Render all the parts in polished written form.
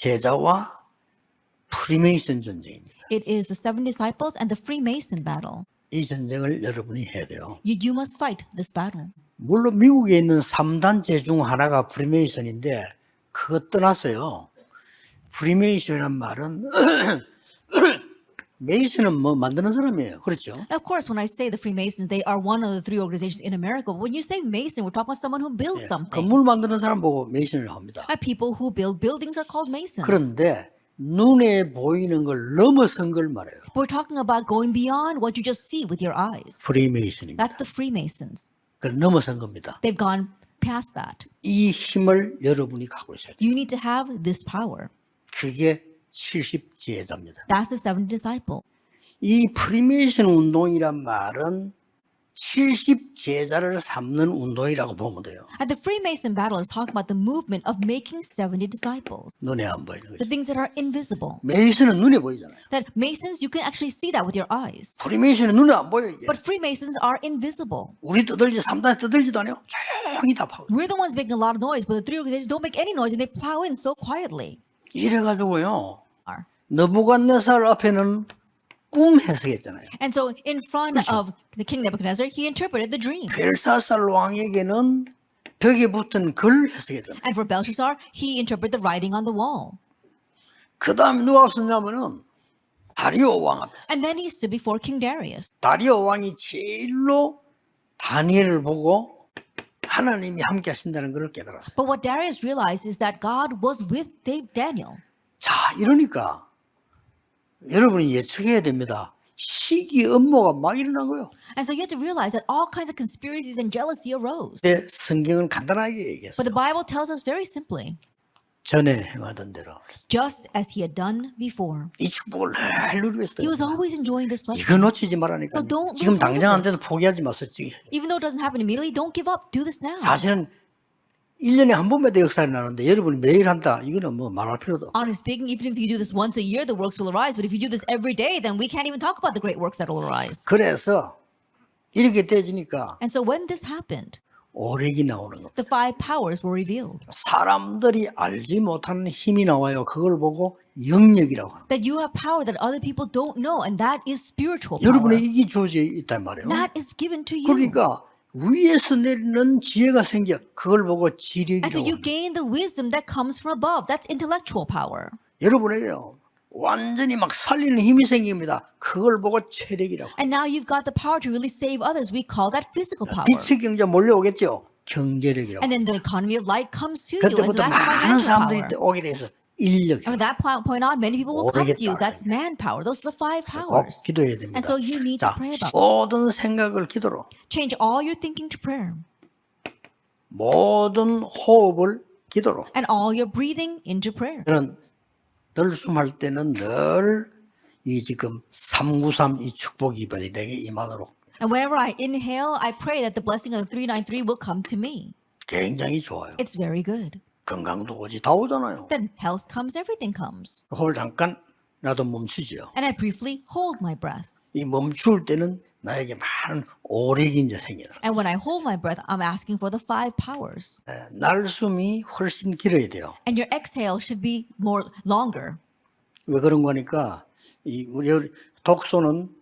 제자와 프리메이슨 전쟁입니다. It is the 7 disciples and the Freemason battle. 이 전쟁을 여러분이 해야 돼요. You must fight this battle. 물론 미국에 있는 3단체 중 하나가 프리메이슨인데 그것 떠났어요. 프리메이슨이란 말은 메이슨은 뭐 만드는 사람이에요. 그렇죠? Of course, when I say the Freemasons, they are one of the 3 organizations in America. But when you say Mason, we're talking about someone who builds something. 건물 만드는 사람 보고 메이슨을 합니다. And people who build buildings are called Masons. 그런데 눈에 보이는 걸 넘어선 걸 말해요. We're talking about going beyond what you just see with your eyes. 프리메이슨입니다. That's the Freemasons. 그걸 넘어선 겁니다. They've gone past that. 이 힘을 여러분이 갖고 있어야 돼요. You need to have this power. 그게 70제자입니다. That's the 7 disciple. 이 프리메이션 운동이란 말은 70제자를 삼는 운동이라고 보면 돼요. And the Freemason battle is talking about the movement of making 70 disciples. 눈에 안 보이는 The 거죠. things that are invisible. 메이슨은 눈에 보이잖아요. That Masons, you can actually see that with your eyes. 프리메이션은 눈에 안 보여 이게. But Freemasons are invisible. 우리 떠들지 3단 떠들지도 않아요. 조용히 다 파고. We're the ones making a lot of noise, but the 3 organizations don't make any noise and they plow in so quietly. 이래가지고요. 느부갓네살 앞에는 꿈 해석했잖아요. And so in front of the king Nebuchadnezzar, he interpreted the dream. 벨사살 왕에게는 벽에 붙은 글 해석했잖아요. And for Belshazzar, he interpreted the writing on the wall. 그 다음에 누가 없었냐면은 다리오 왕 앞에서. And then he stood before King Darius. 다리오 왕이 제일로 다니엘을 보고 하나님이 함께 하신다는 걸 깨달았어요. But what Darius realized is that God was with Daniel. 자, 이러니까 여러분이 예측해야 됩니다. 시기 음모가 막 일어난 거예요. And so you have to realize that all kinds of conspiracies and jealousy arose. 근데 성경은 간단하게 But 얘기했어요. the Bible tells us very simply, 전에 행하던 대로 just as he had done before. 이 축복을 늘 누리고 He was 있어요. always enjoying this blessing. 이거 놓치지 말라니까. So don't 지금 lose sight of 당장 안 this. 돼도 포기하지 마세요. Even though it doesn't happen immediately, don't give up. Do this now. 사실은 1년에 한 번마다 역사를 나는데 여러분이 매일 한다. 이거는 뭐 말할 필요도 없고. Honestly speaking, even if you do this once a year, the works will arise. But if you do this every day, then we can't even talk about the great works that will arise. 그래서 이렇게 되지니까 And so when this happened, 오력이 나오는 겁니다. the 5 powers were revealed. 사람들이 알지 못하는 힘이 나와요. 그걸 보고 영역이라고 합니다. That you have power that other people don't know, and that is spiritual power. 여러분의 이게 주어져 있단 말이에요. That is given to you. 그러니까 위에서 내리는 지혜가 생겨. 그걸 보고 And so 지력이라고 you 합니다. gain the wisdom that comes from above. That's intellectual power. 여러분에게요. 완전히 막 살리는 힘이 생깁니다. 그걸 보고 체력이라고. And now you've got the power to really save others. We call that physical power. 빛의 경제 몰려오겠죠. 경제력이라고. And then the economy of light comes to you. And so 그때부터 that's 많은 financial 사람들이 power. 오게 돼서 인력. And from that point on, many people will come to you. That's manpower. Those are the 5 꼭 powers. 기도해야 됩니다. And so you need to 자, pray about it. 모든 생각을 기도로, Change all your thinking to prayer. 모든 호흡을 기도로. And all your breathing into prayer. 저는 들숨할 때는 늘 이 지금 393 이 축복이 내게 임하도록 And whenever I inhale, I pray that the blessing of the 393 will come to me. 굉장히 좋아요. It's very good. 건강도 오지 다 오잖아요. Then health comes, everything comes. 호흡을 잠깐 나도 멈추지요. And I briefly hold my breath. 이 멈출 때는 나에게 많은 오력이 이제 생겨나. And when I hold my breath, I'm asking for the 5 powers. 날숨이 훨씬 길어야 돼요. And your exhale should be more longer. 왜 그런 거니까 우리 독소는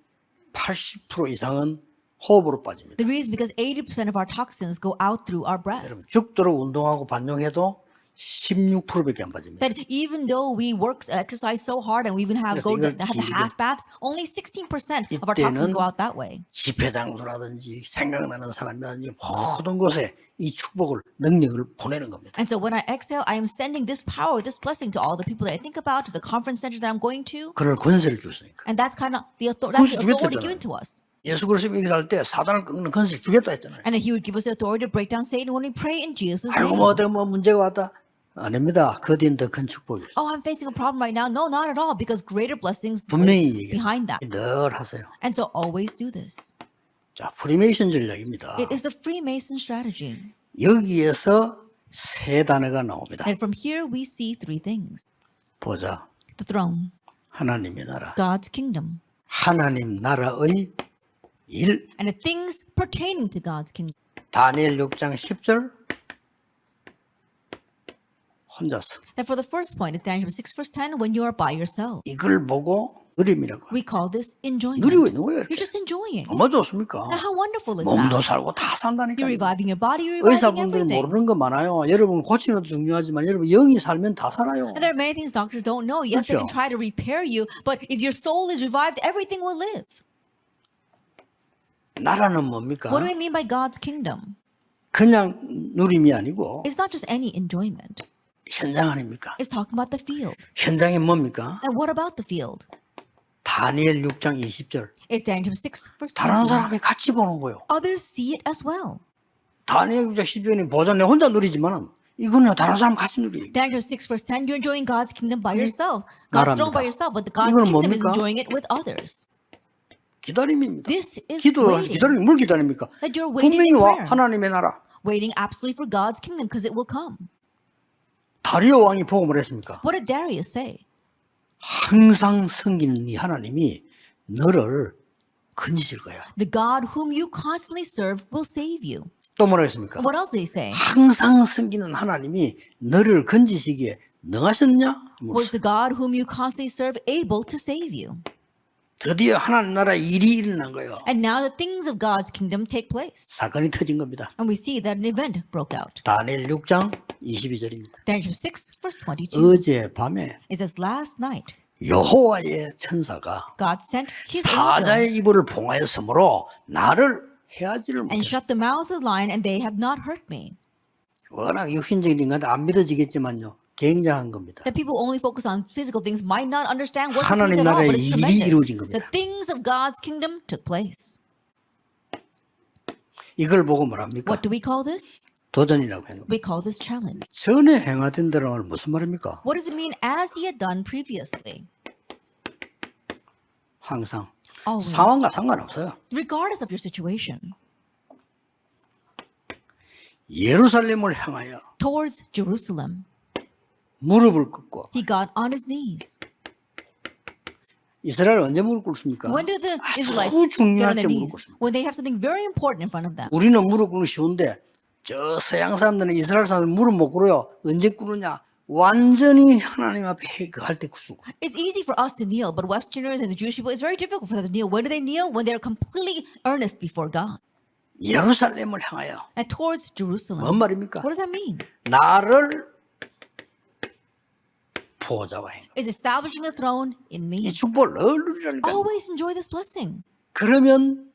80% 이상은 호흡으로 빠집니다. The reason is because 80% of our toxins go out through our breath. 여러분 죽도록 운동하고 반용해도 16%밖에 안 빠집니다. That even though we exercise so hard and we even have 그래서 이걸 have the 길게 half baths, only 16% of our toxins 이때는 go out that way. 집회장소라든지 생각나는 사람이라든지 모든 곳에 이 축복을 능력을 보내는 겁니다. And so when I exhale, I am sending this power, this blessing to all the people that I think about, to the conference center that I'm going to. 그럴 권세를 줬으니까. And that's kind of the 그것을 authority 주겠다잖아요. given to us. 예수 그리스도 얘기할 때 사단을 꺾는 권세를 주겠다 했잖아요. And he would give us the authority to break down Satan when we pray in Jesus' 아이고 name. 뭐 어떤 뭐 문제가 왔다. 아닙니다. 그 뒤엔 더 큰 축복이 있어요. Oh, I'm facing a problem right now. No, not at all, because greater blessings 분명히 얘기해요. behind that. 늘 하세요. And so always do this. 자, 프리메이션 전략입니다. It is the Freemason strategy. 여기에서 세 단어가 나옵니다. And from here we see 3 things. 보자. The throne, 하나님의 나라. God's kingdom, 하나님 나라의 일. and the things pertaining to God's kingdom. 다니엘 6장 10절. 혼자서. That for the first point, it's Daniel 6 verse 10, when you are by yourself. 이걸 보고 누림이라고. We call this enjoyment. 누리고 있는 거예요. You're just enjoying. 얼마 좋습니까? Now, how wonderful is 몸도 that? 살고 다 산다니까요. You're reviving your body, you're reviving 의사분들은 everything. 모르는 거 많아요. 여러분 고치는 것도 중요하지만 여러분 영이 살면 다 살아요. And there are many things doctors don't know. Yes, they can 그렇죠. try to repair you, but if your soul is revived, everything will live. 나라는 뭡니까? What do I mean by God's kingdom? 그냥 누림이 아니고 It's not just any enjoyment. 현장 아닙니까? It's talking about the field. 현장이 뭡니까? And what about the field? 다니엘 6장 20절. It's Daniel 6 verse 다른 20. 사람이 같이 보는 거예요. Others see it as well. 다니엘 6장 10절이 보자 내 혼자 누리지만 이거는 다른 사람 같이 누리. Daniel 6 verse 10, you're enjoying God's kingdom by yourself. God's throne by yourself, but God's 이거는 kingdom is 뭡니까? enjoying it with others. 기다림입니다. This is 기도하시 waiting. 기다림 뭘 기다립니까? That you're waiting 분명히 in 와 prayer. 하나님의 나라. Waiting absolutely for God's kingdom because it will come. 다리오 왕이 복음을 했습니까? What did Darius say? 항상 섬기는 이 하나님이 너를 건지실 거야. The God whom you constantly serve will save you. 또 뭐라 했습니까? What else did he say? 항상 섬기는 하나님이 너를 건지시기에 능하셨냐? Was the God whom you constantly serve able to save you? 드디어 하나님 나라 일이 일어난 거예요. And now the things of God's kingdom take place. 사건이 터진 겁니다. And we see that an event broke out. 다니엘 6장 22절입니다. Daniel 6 verse 22. 어제 밤에 It says last night 여호와의 천사가 God sent his angel 사자의 입을 봉하였으므로 나를 해하지를 and 못했어. shut the mouth of the lion and they have not hurt me. 워낙 육신적인 인간들 안 믿어지겠지만요. 굉장한 겁니다. That people only focus on physical things might not understand what this 하나님 means at all, 나라의 but it's 일이 이루어진 tremendous. 겁니다. The things of God's kingdom took place. 이걸 보고 뭐랍니까? What do we call this? 도전이라고 하는 겁니다. We call this challenge. 전에 행하던 대로는 무슨 말입니까? What does it mean as he had done previously? 항상 Always. 상황과 상관없어요. Regardless of your situation. 예루살렘을 향하여 Towards Jerusalem. 무릎을 꿇고 He got on his knees. 이스라엘 언제 무릎 꿇습니까? When do the Israelites 아주 get 중요할 on 때 their 무릎 knees? 꿇습니다. When they have something very important in front of them. 우리는 무릎 꿇는 쉬운데 저 서양 사람들은 이스라엘 사람들은 무릎 못 꿇어요. 언제 꿇느냐? 완전히 하나님 앞에 할 때 꿇고. It's easy for us to kneel, but Westerners and the Jewish people, it's very difficult for them to kneel. When do they kneel? When they're completely earnest before God. 예루살렘을 향하여 And towards Jerusalem. 뭔 말입니까? What does that mean? 나를 보좌와 행. It's establishing a throne in 이 me. 축복을 얻으리라니까. Always enjoy this blessing. 그러면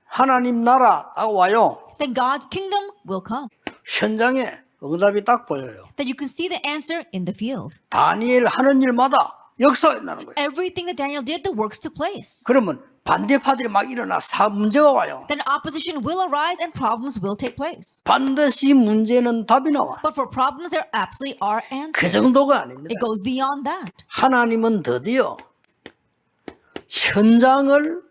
하나님 나라가 와요. Then God's kingdom will come. 현장에 응답이 딱 보여요. That you can see the answer in the field. 다니엘 하는 일마다 역사가 일어나는 거예요. Everything that Daniel did, the works took place. 그러면 반대파들이 막 일어나 문제가 와요. Then opposition will arise and problems will take place. 반드시 문제는 답이 나와요. But for problems, there absolutely are 그 answers. 정도가 아닙니다. It goes beyond that. 하나님은 드디어 현장을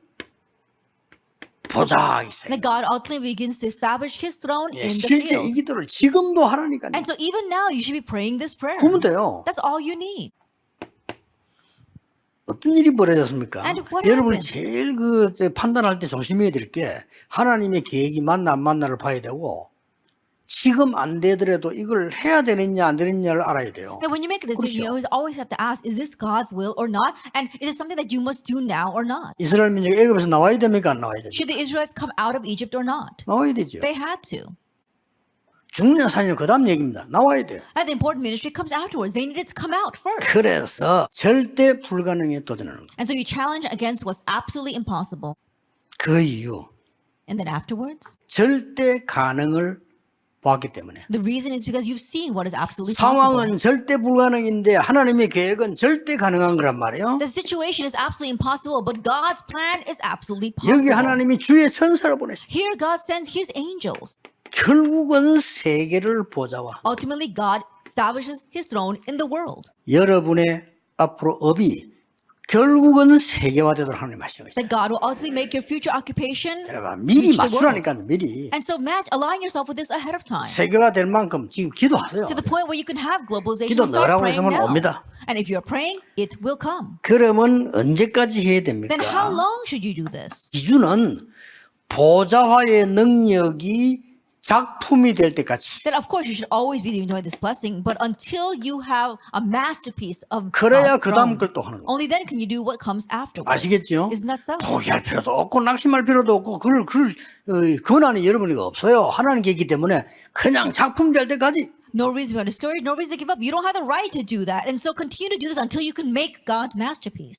보좌하기 시작해요. That God ultimately begins to establish his throne 예, in the 실제 이 field. 기도를 지금도 하라니까요. And so even now, you should be praying this prayer. 그러면 돼요. That's all you need. 어떤 일이 벌어졌습니까? And what 여러분이 happened? 제일 판단할 때 조심해야 될 게 하나님의 계획이 맞나 안 맞나를 봐야 되고 지금 안 되더라도 이걸 해야 되느냐 안 되느냐를 알아야 돼요. That when you make a decision, you always have to ask, is this God's will or not? And is it something that you must do now or not? 이스라엘 민족이 애굽에서 나와야 됩니까? 안 나와야 됩니까? Should the Israelites come out of Egypt or not? 나와야 되죠. They had to. 중요한 사연은 그 다음 얘기입니다. 나와야 돼요. And the important ministry comes afterwards. They needed to come out first. 그래서 절대 불가능에 도전하는 거예요. And so you challenge against what's absolutely impossible. 그 이유 And then afterwards, 절대 가능을 봤기 때문에 the reason is because you've seen what is absolutely possible. 상황은 절대 불가능인데 하나님의 계획은 절대 가능한 거란 말이에요. The situation is absolutely impossible, but God's plan is absolutely 여기 possible. 하나님이 주의 천사를 보내십니다. Here God sends his angels. 결국은 세계를 보좌와 Ultimately, God establishes his throne in the world. 여러분의 앞으로 업이 결국은 세계화되도록 하나님 하시는 That 것이다. God will ultimately make your future occupation 여러분 미리 reach the world. 맞추라니까요. 미리 And so align yourself with this ahead of time. 세계화될 만큼 지금 기도하세요. To the point where you can have globalization. 기도 Start 넣으라고 praying 했으면 now. 옵니다. And if you're praying, it will come. 그러면 언제까지 해야 됩니까? Then how long should you do this? 기준은 보좌화의 능력이 작품이 될 때까지. Then of course you should always be enjoying this blessing, but until you have a masterpiece of 그래야 God's 그 다음 throne, 걸 또 하는 거예요. only then can you do what comes afterwards. 아시겠죠? Isn't that so? 포기할 필요도 없고 낙심할 필요도 없고 그걸 권한이 여러분에게 없어요. 하나님께 있기 때문에 그냥 작품 될 때까지. No reason to be discouraged, no reason to give up. You don't have the right to do that. And so continue to do this until you can make God's masterpiece.